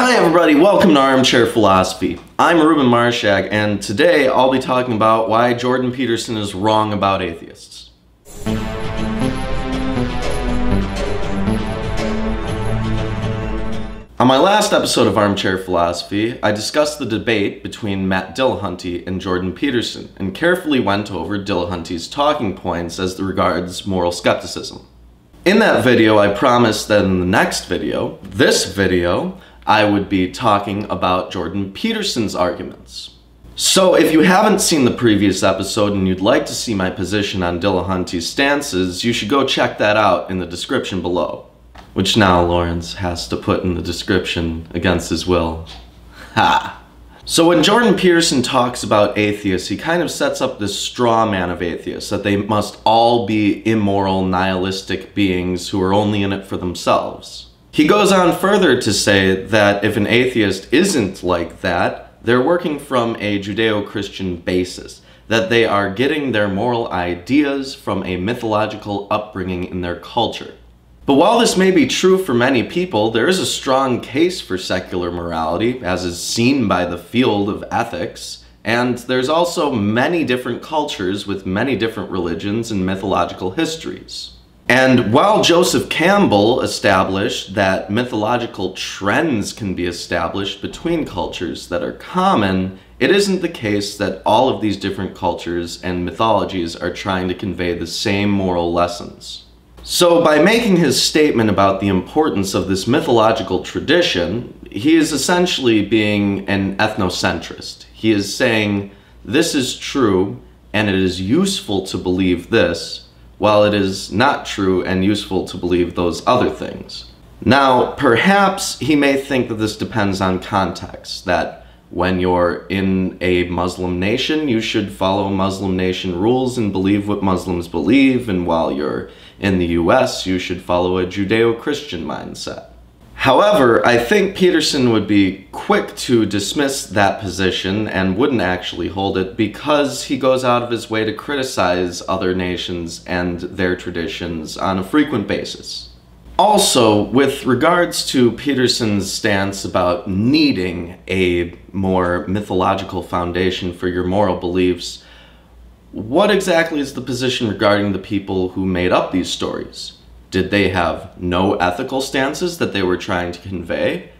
Hi everybody, welcome to Armchair Philosophy. I'm Rubin and today I'll be talking about why Jordan Peterson is wrong about atheists. On my last episode of Armchair Philosophy, I discussed the debate between Matt Dillahunty and Jordan Peterson and carefully went over Dillahunty's talking points as regards moral skepticism. In that video, I promised that in the next video, this video, I would be talking about Jordan Peterson's arguments. So if you haven't seen the previous episode and you'd like to see my position on Dillahunty's stances, you should go check that out in the description below. Which now Lawrence has to put in the description against his will. Ha! So when Jordan Peterson talks about atheists, he kind of sets up this straw man of atheists, that they must all be immoral, nihilistic beings who are only in it for themselves. He goes on further to say that if an atheist isn't like that, they're working from a Judeo-Christian basis, that they are getting their moral ideas from a mythological upbringing in their culture. But while this may be true for many people, there is a strong case for secular morality, as is seen by the field of ethics, and there's also many different cultures with many different religions and mythological histories. And while Joseph Campbell established that mythological trends can be established between cultures that are common, it isn't the case that all of these different cultures and mythologies are trying to convey the same moral lessons. So by making his statement about the importance of this mythological tradition, he is essentially being an ethnocentrist. He is saying, this is true and it is useful to believe this, while it is not true and useful to believe those other things. Now, perhaps he may think that this depends on context, that when you're in a Muslim nation, you should follow Muslim nation rules and believe what Muslims believe, and while you're in the US, you should follow a Judeo-Christian mindset. However, I think Peterson would be quick to dismiss that position and wouldn't actually hold it because he goes out of his way to criticize other nations and their traditions on a frequent basis. Also, with regards to Peterson's stance about needing a more mythological foundation for your moral beliefs, what exactly is the position regarding the people who made up these stories? Did they have no ethical stances that they were trying to convey?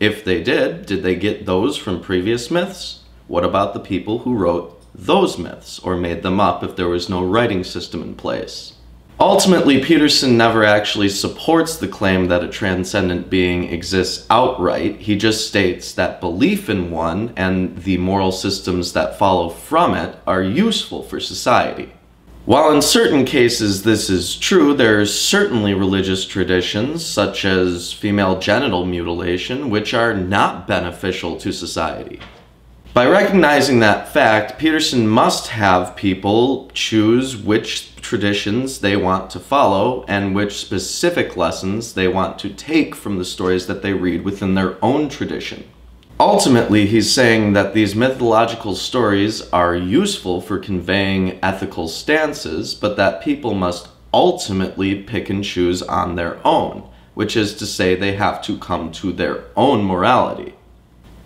If they did they get those from previous myths? What about the people who wrote those myths or made them up if there was no writing system in place? Ultimately, Peterson never actually supports the claim that a transcendent being exists outright. He just states that belief in one and the moral systems that follow from it are useful for society. While in certain cases this is true, there are certainly religious traditions, such as female genital mutilation, which are not beneficial to society. By recognizing that fact, Peterson must have people choose which traditions they want to follow and which specific lessons they want to take from the stories that they read within their own tradition. Ultimately, he's saying that these mythological stories are useful for conveying ethical stances, but that people must ultimately pick and choose on their own, which is to say they have to come to their own morality.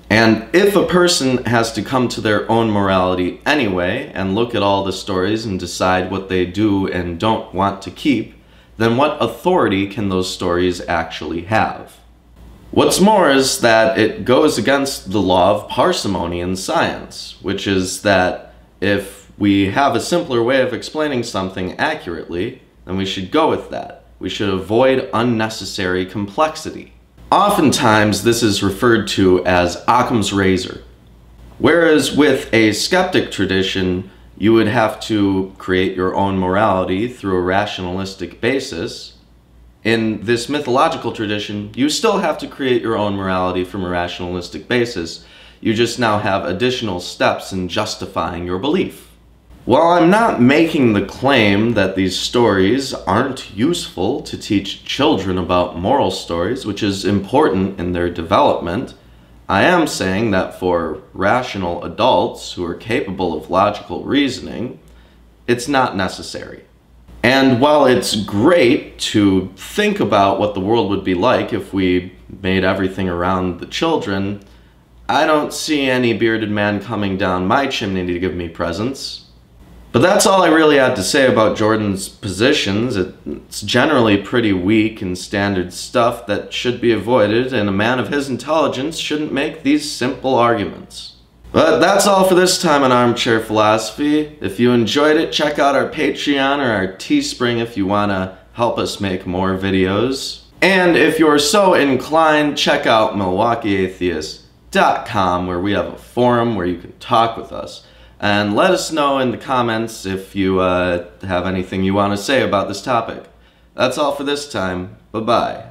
And if a person has to come to their own morality anyway and look at all the stories and decide what they do and don't want to keep, then what authority can those stories actually have? What's more is that it goes against the law of parsimony in science, which is that if we have a simpler way of explaining something accurately, then we should go with that. We should avoid unnecessary complexity. Oftentimes, this is referred to as Occam's razor. Whereas with a skeptic tradition, you would have to create your own morality through a rationalistic basis. In this mythological tradition, you still have to create your own morality from a rationalistic basis. You just now have additional steps in justifying your belief. While I'm not making the claim that these stories aren't useful to teach children about moral stories, which is important in their development, I am saying that for rational adults who are capable of logical reasoning, it's not necessary. And while it's great to think about what the world would be like if we made everything around the children, I don't see any bearded man coming down my chimney to give me presents. But that's all I really had to say about Jordan's positions. It's generally pretty weak and standard stuff that should be avoided, and a man of his intelligence shouldn't make these simple arguments. But that's all for this time on Armchair Philosophy. If you enjoyed it, check out our Patreon or our Teespring if you want to help us make more videos. And if you're so inclined, check out MilwaukeeAtheists.com, where we have a forum where you can talk with us. And let us know in the comments if you have anything you want to say about this topic. That's all for this time. Bye-bye.